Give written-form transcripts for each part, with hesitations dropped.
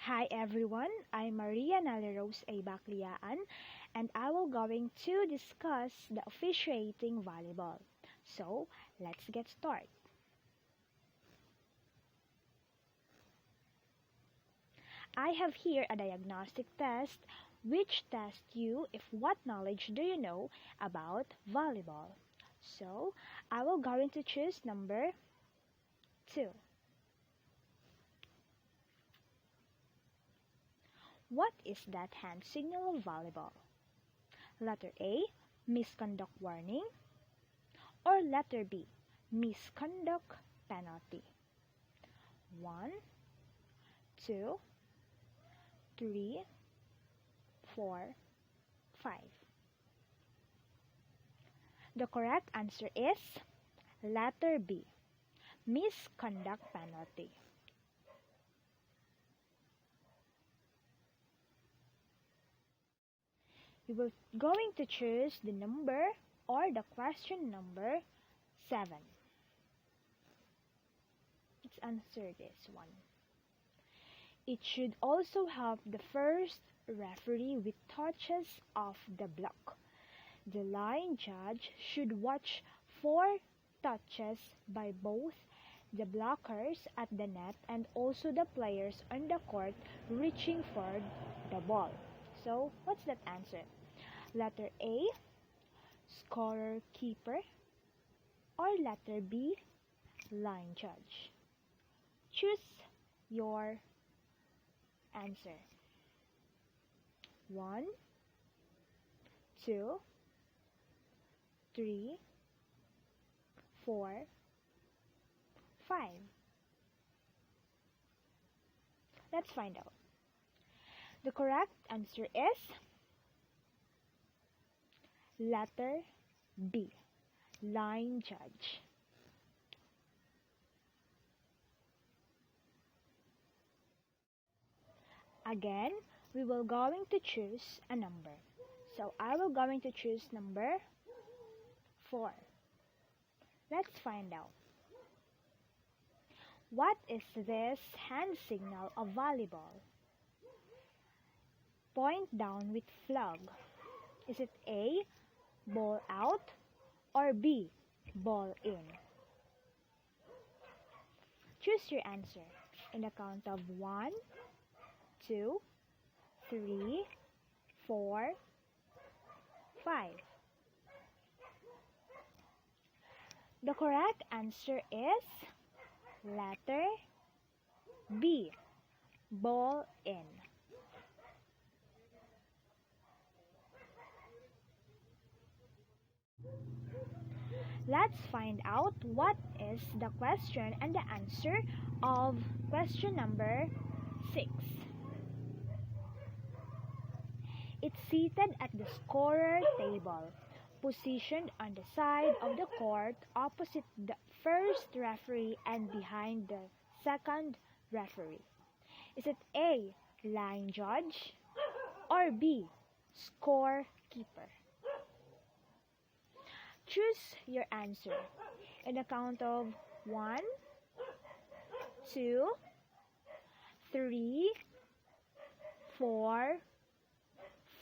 Hi everyone, I'm Maria Nalerose A. Bacliaan and I will going to discuss the officiating volleyball. So, let's get started. I have here a diagnostic test which tests you if what knowledge do you know about volleyball. So, I will going to choose number 2. What is that hand signal of volleyball? Letter A, misconduct warning, or letter B, misconduct penalty. 1, 2, 3, 4, 5. The correct answer is letter B, misconduct penalty. You will going to choose the number or the question number 7. Let's answer this one. It should also help the first referee with touches of the block. The line judge should watch for touches by both the blockers at the net and also the players on the court reaching for the ball. So, what's that answer? Letter A, scorer keeper, or letter B, line judge? Choose your answer. 1, 2, 3, 4, 5. Let's find out. The correct answer is letter B, line judge. Again, we will going to choose a number. So I will going to choose number 4. Let's find out. What is this hand signal of volleyball? Point down with flag. Is it A, ball out, or B, ball in? Choose your answer in the count of 1, 2, 3, 4, 5. The correct answer is letter B, ball in. Let's find out what is the question and the answer of question number 6. It's seated at the scorer table, positioned on the side of the court opposite the first referee and behind the second referee. Is it A, line judge, or B, scorekeeper? Choose your answer in the count of 1, 2, 3, 4,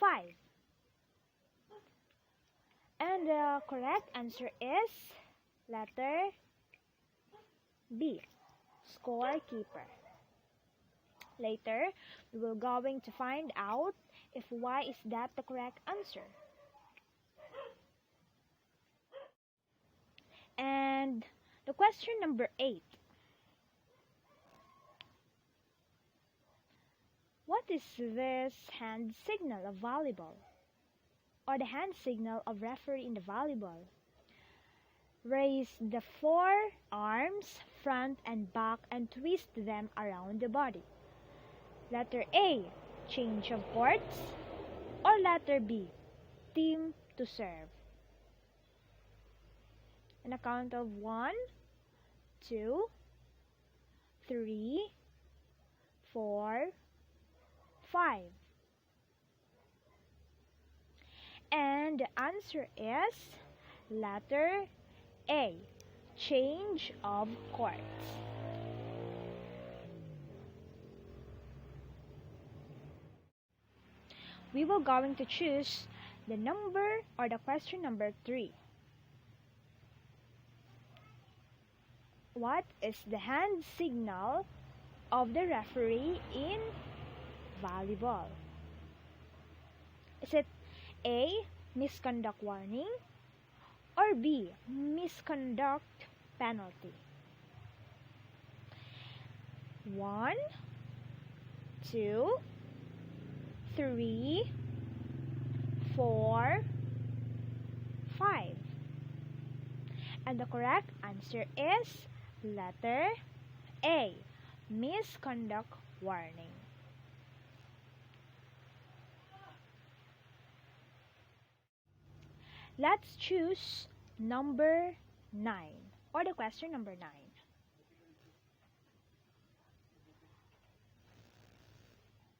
5. And the correct answer is letter B, scorekeeper. Later, we will going to find out if why is that the correct answer. And the question number 8. What is this hand signal of volleyball? Or the hand signal of referee in the volleyball? Raise the forearms front and back and twist them around the body. Letter A, change of courts, or letter B, team to serve? On a count of 1, 2, 3, 4, 5. And the answer is letter A, change of courts. we will going to choose the number or the question number 3. What is the hand signal of the referee in volleyball? Is it A, misconduct warning, or B, misconduct penalty? 1, 2, 3, 4, 5. And the correct answer is letter A, misconduct warning. Let's choose number 9 or the question number 9.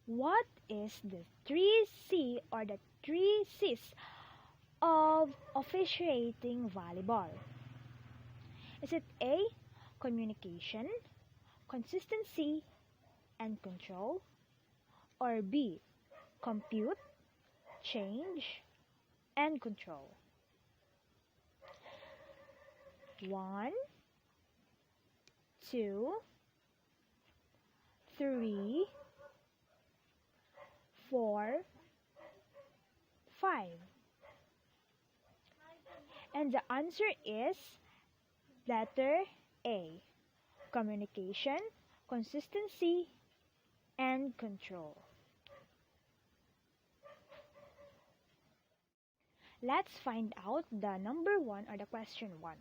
What is the 3C or the 3 C's of officiating volleyball? Is it A, communication, consistency, and control? Or B, compute, change, and control? 1, 2, 3, 4, 5. And the answer is letter A, communication, consistency, and control. Let's find out the number 1 or the question 1.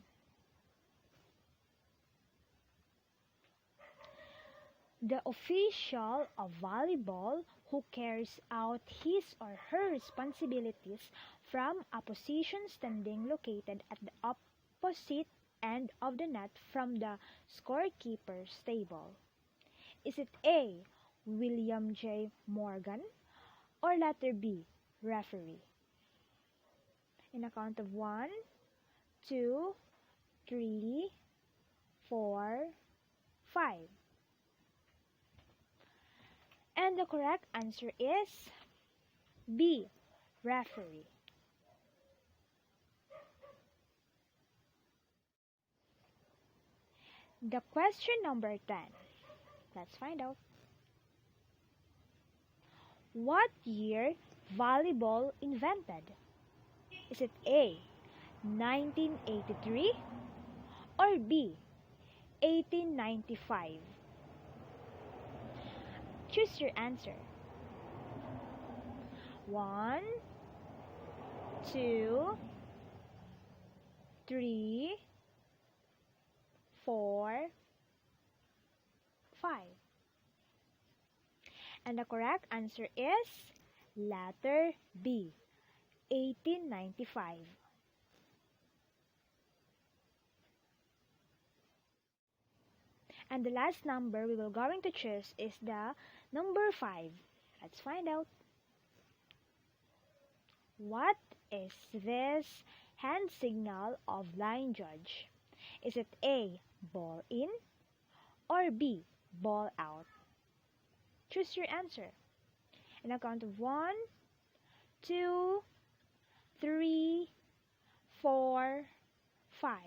The official of volleyball who carries out his or her responsibilities from a position standing located at the opposite end of the net from the scorekeeper's table. Is it A, William J. Morgan, or letter B, referee? In a count of 1, 2, 3, 4, 5. And the correct answer is B, referee. The question number 10. Let's find out. What year volleyball invented? Is it A, 1983, or B, 1895? Choose your answer. 1, 2, 3, 4, 5. And the correct answer is letter B, 1895. And the last number we will going to choose is the number 5. Let's find out. What is this hand signal of line judge? Is it A, ball in, or B, ball out? Choose your answer. In a count of 1, 2, 3, 4, 5.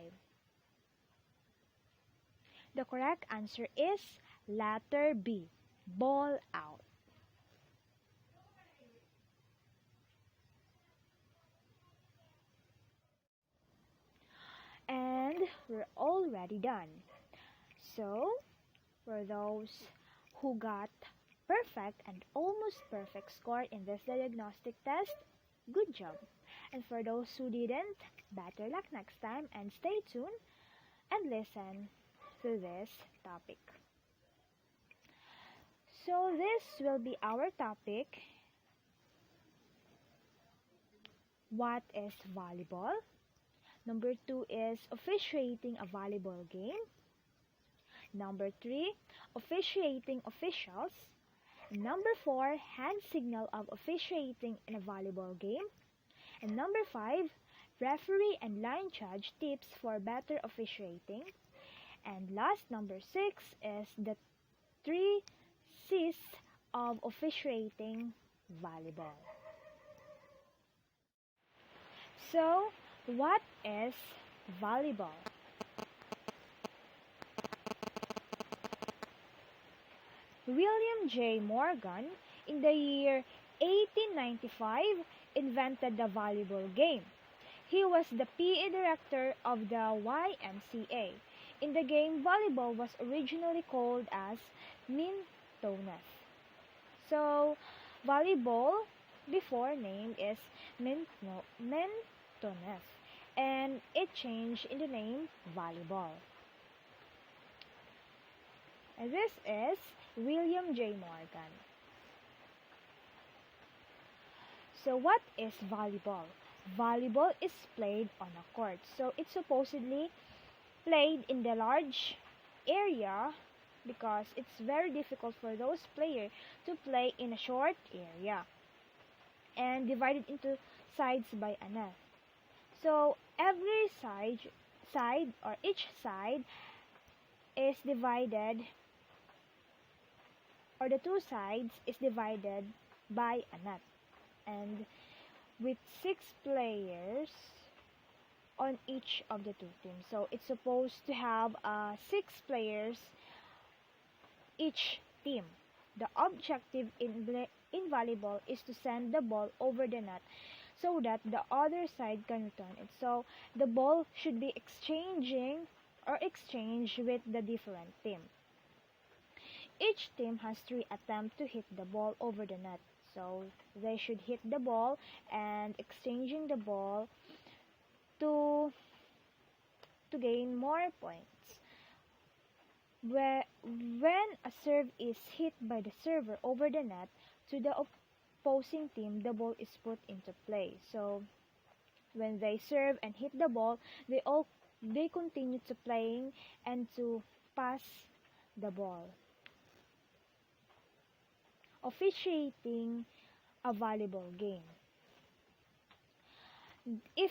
The correct answer is letter B, ball out. And we're already done. So, for those who got perfect and almost perfect score in this diagnostic test, good job. And for those who didn't, better luck next time, and stay tuned and listen to this topic. So this will be our topic. What is volleyball? Number 2 is officiating a volleyball game. Number 3, officiating officials. Number 4, hand signal of officiating in a volleyball game. And number 5, referee and line judge tips for better officiating. And last, number 6 is the 3 C's of officiating volleyball. So, what is volleyball? William J. Morgan, in the year 1895, invented the volleyball game. He was the PE director of the YMCA. In the game, volleyball was originally called as mintoneth. So, volleyball before name is mintoneth, and it changed in the name volleyball. And this is William J. Morgan. So what is volleyball? Volleyball is played on a court. So it's supposedly played in the large area because it's very difficult for those players to play in a short area and divided into sides by a net. So every side or each side is divided, or the two sides is divided by a net, and with 6 players on each of the two teams. So it's supposed to have 6 players each team. The objective in volleyball is to send the ball over the net so that the other side can return it. So the ball should be exchanged with the different team. Each team has 3 attempts to hit the ball over the net. So they should hit the ball and exchanging the ball to gain more points. When a serve is hit by the server over the net to the opposing team, the ball is put into play. So when they serve and hit the ball, they continue to playing and to pass the ball. Officiating a volleyball game. If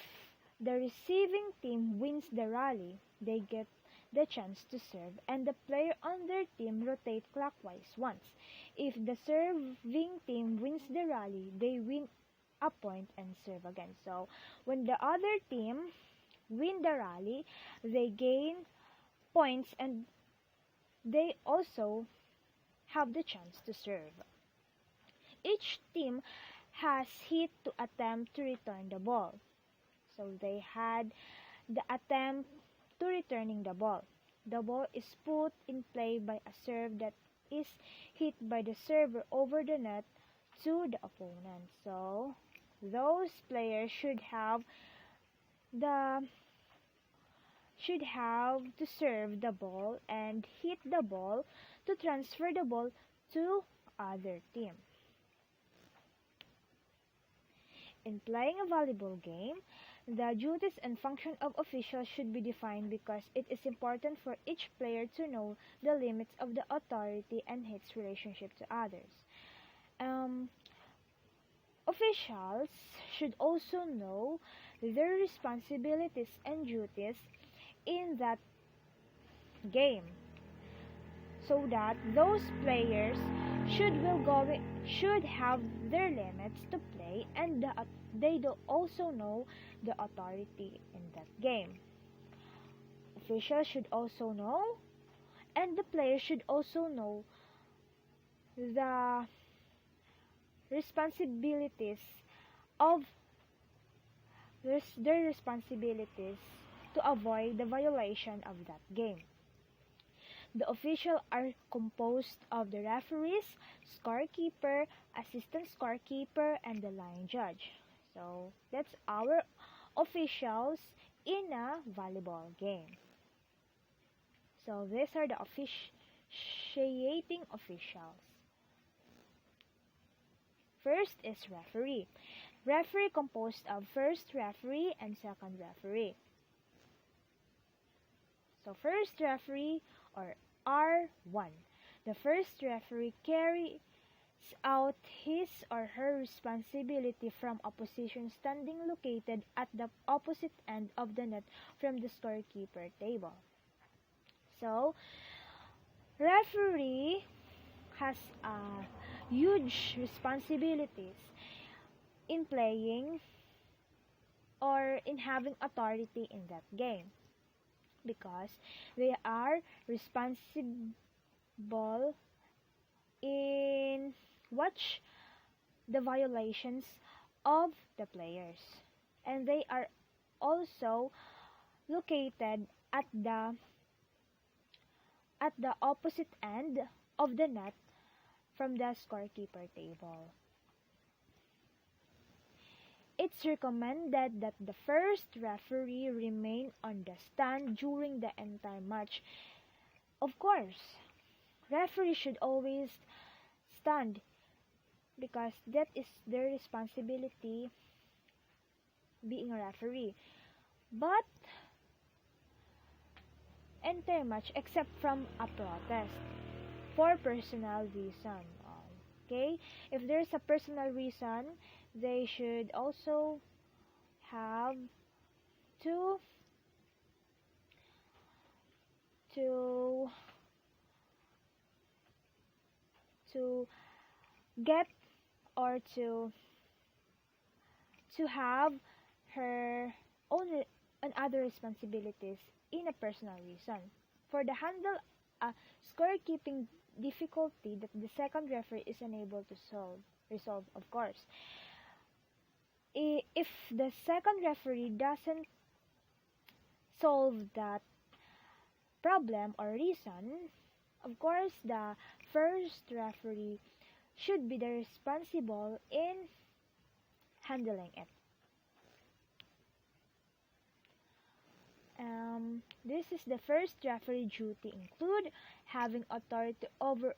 the receiving team wins the rally, they get the chance to serve, and the player on their team rotate clockwise once. If the serving team wins the rally, they win a point and serve again. So when the other team win the rally, they gain points and they also have the chance to serve. Each team has hit to attempt to return the ball. So they had the attempt to returning the ball. The ball is put in play by a serve that is hit by the server over the net to the opponent. So those players should have to serve the ball and hit the ball to transfer the ball to other team. In playing a volleyball game, the duties and function of officials should be defined because it is important for each player to know the limits of the authority and its relationship to others. Officials should also know their responsibilities and duties in that game, so that those players should have their limits to play, and they do also know the authority in that game. Officials should also know, and the players should also know the responsibilities of their responsibilities to avoid the violation of that game. The officials are composed of the referees, scorekeeper, assistant scorekeeper, and the line judge. So that's our officials in a volleyball game. So these are the officiating officials. First is referee. Referee composed of first referee and second referee. So first referee or R1. The first referee carries out his or her responsibility from a position standing located at the opposite end of the net from the scorekeeper table. So, referee has huge responsibilities in playing or in having authority in that game, because they are responsible in watch the violations of the players, and they are also located at the opposite end of the net from the scorekeeper table. It's recommended that the first referee remain on the stand during the entire match. Of course, referee should always stand because that is their responsibility being a referee. But entire match except from a protest for personal reason. Okay? If there's a personal reason, they should also have to to to get or to have her own and other responsibilities in a personal reason. For the handle a scorekeeping difficulty that the second referee is unable to resolve, of course. If the second referee doesn't solve that problem or reason, of course the first referee should be the responsible in handling it. This is the first referee duty include having authority over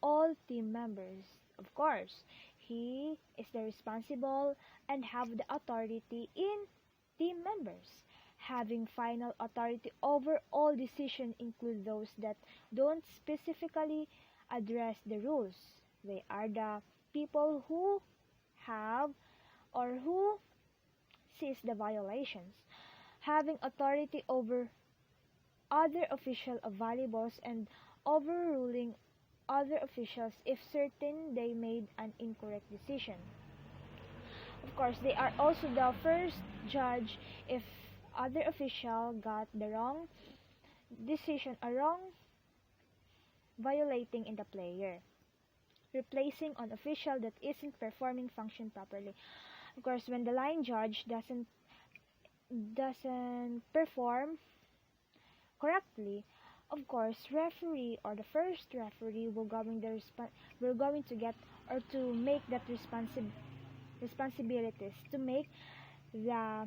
all team members. Of course, he is the responsible and have the authority in team members. Having final authority over all decisions include those that don't specifically address the rules. They are the people who have or who sees the violations. Having authority over other official of volleyballs and overruling other officials if certain they made an incorrect decision. Of course, they are also the first judge if other official got the wrong decision, a wrong violating in the player, replacing an official that isn't performing function properly. Of course, when the line judge doesn't perform correctly, of course, referee or the first referee will going to get or to make that responsibilities to make the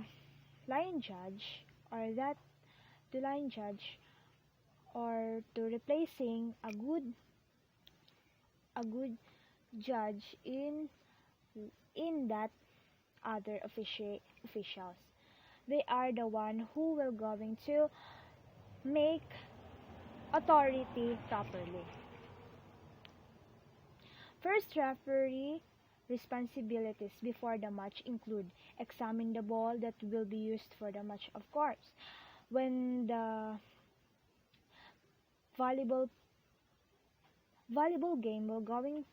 line judge or that the line judge or to replacing a good judge in that other officials. They are the one who will going to make authority properly. First referee responsibilities before the match include examine the ball that will be used for the match, of course. When the volleyball game will going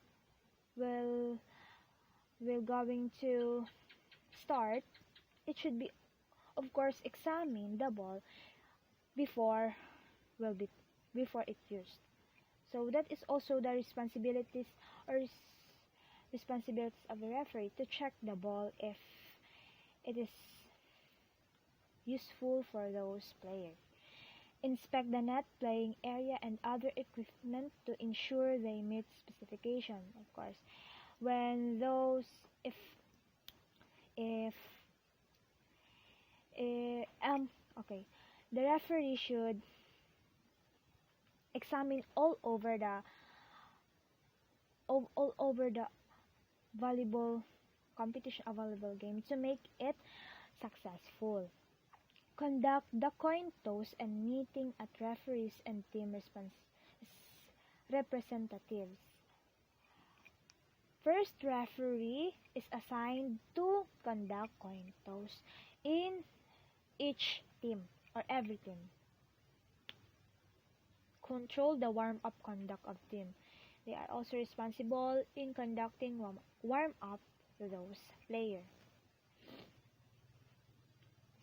to start, it should be of course examine the ball before it's used. So that is also the responsibilities of the referee to check the ball if it is useful for those players. Inspect the net, playing area, and other equipment to ensure they meet specification. Of course, when those okay, the referee should examine all over the volleyball competition, a volleyball game, to make it successful. Conduct the coin toss and meeting at referees and team representatives. First referee is assigned to conduct coin toss in each team or every team. Control the warm-up conduct of team. They are also responsible in conducting warm-up to those players.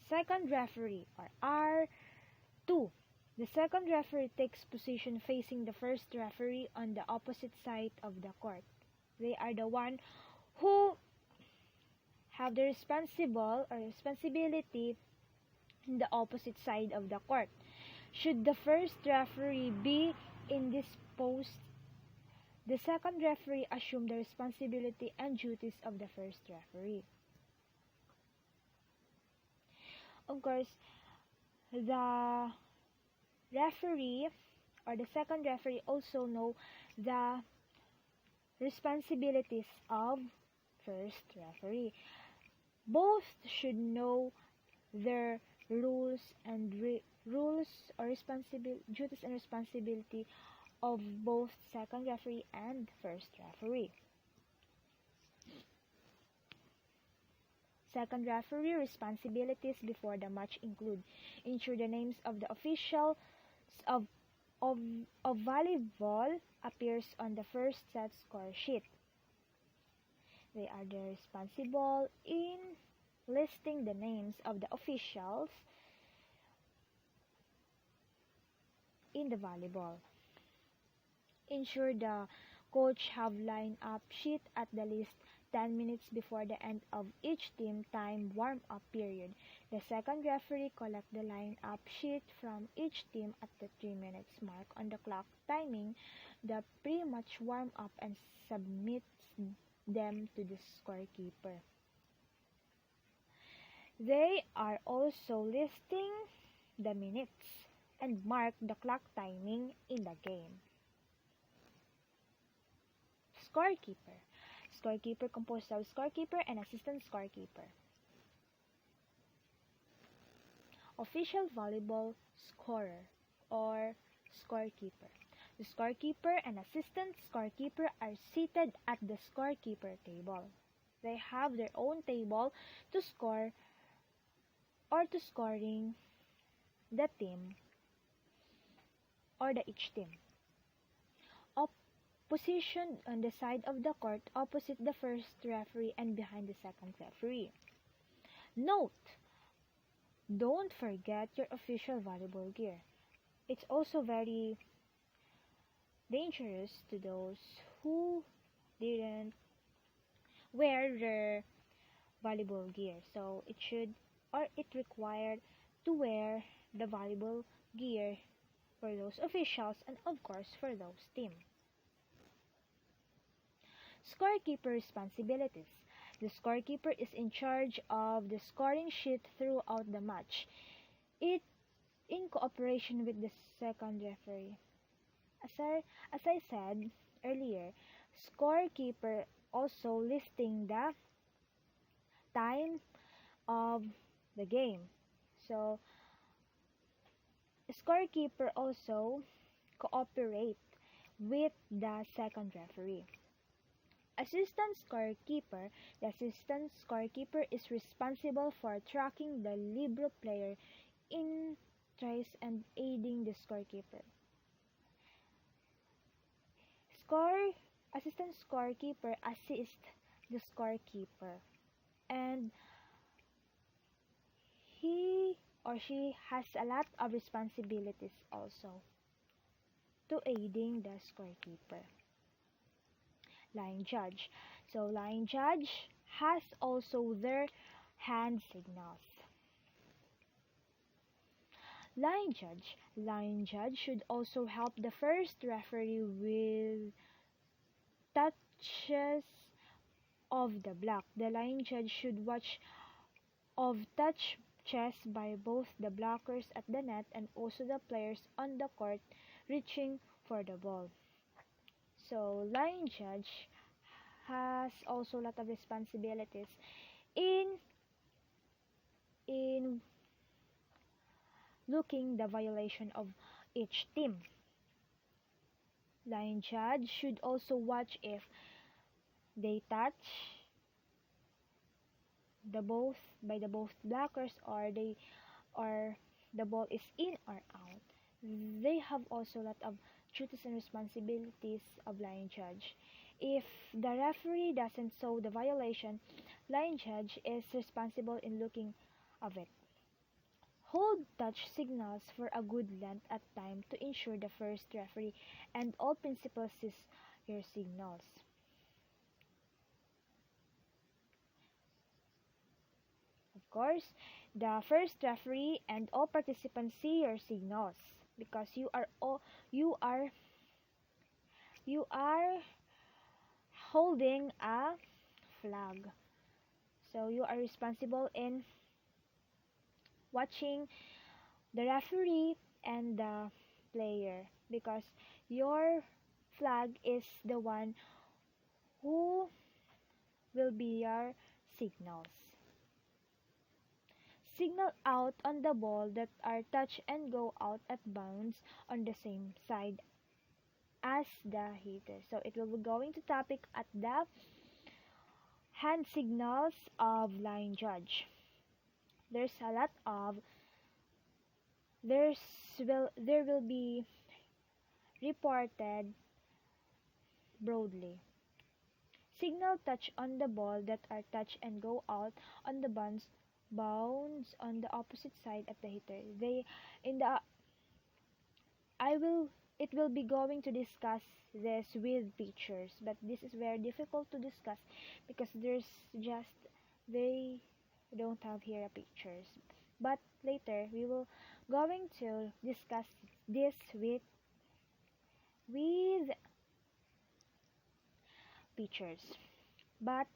second referee or R2. The second referee takes position facing the first referee on the opposite side of the court. They are the one who have the responsibility in the opposite side of the court. Should the first referee be indisposed, the second referee assume the responsibility and duties of the first referee. Of course, the referee or the second referee also know the responsibilities of first referee. Both should know their rules or duties and responsibility of both second referee and first referee. Second referee responsibilities before the match include ensure the names of the officials of volleyball appears on the first set score sheet. They are the responsible in listing the names of the officials in the volleyball. Ensure the coach have line-up sheet at the least 10 minutes before the end of each team time warm-up period. The second referee collect the line-up sheet from each team at the 3 minutes mark on the clock, timing the pre-match warm-up and submits them to the scorekeeper. They are also listing the minutes and mark the clock timing in the game. Scorekeeper. Scorekeeper composed of scorekeeper and assistant scorekeeper. Official volleyball scorer or scorekeeper. The scorekeeper and assistant scorekeeper are seated at the scorekeeper table. They have their own table to score or to scoring the team or each team. Positioned on the side of the court opposite the first referee and behind the second referee. Note, don't forget your official volleyball gear. It's also very dangerous to those who didn't wear their volleyball gear. So it required to wear the volleyball gear for those officials and of course for those teams. Scorekeeper responsibilities. The scorekeeper is in charge of the scoring sheet throughout the match. It in cooperation with the second referee. As I said earlier, scorekeeper also listing the time of the game. So, scorekeeper also cooperate with the second referee. Assistant scorekeeper. The assistant scorekeeper is responsible for tracking the libero player in tries and aiding the scorekeeper. Assistant scorekeeper assists the scorekeeper and he or she has a lot of responsibilities also to aiding the scorekeeper. Line judge. So line judge has also their hand signals. Line judge. Line judge should also help the first referee with touches of the block. The line judge should watch of touches by both the blockers at the net and also the players on the court reaching for the ball. So, line judge has also a lot of responsibilities in looking the violation of each team. Line judge should also watch if they touch both blockers or the ball is in or out. They have also a lot of duties and responsibilities of line judge. If the referee doesn't show the violation, line judge is responsible in looking of it. Hold touch signals for a good length at time to ensure the first referee and all principals sees your signals. Of course, the first referee and all participants see your signals because you are you are holding a flag. So you are responsible in watching the referee and the player because your flag is the one who will be your signals. Signal out on the ball that are touch and go out at bounds on the same side as the hitter. So it will be going to topic at the hand signals of line judge. There's a lot of there will be reported broadly. Signal touch on the ball that are touch and go out on the bounds on the opposite side of the hitter. They in the I will it will be going to discuss this with pictures, but this is very difficult to discuss because there's just they don't have here pictures. But later we will going to discuss this with pictures. But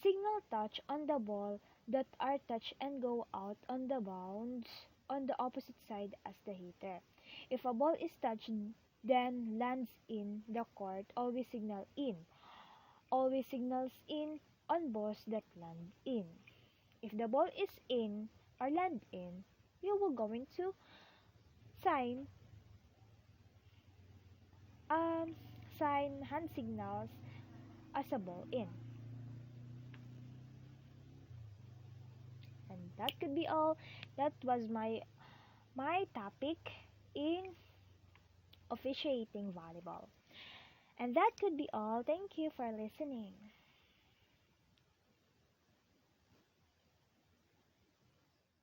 signal touch on the ball that are touch and go out on the bounds on the opposite side as the hitter. If a ball is touched then lands in the court, always signal in. Always signals in on balls that land in. If the ball is in or land in, you will going to sign um sign hand signals as a ball in. And that could be all. That was my topic in officiating volleyball. And that could be all. Thank you for listening.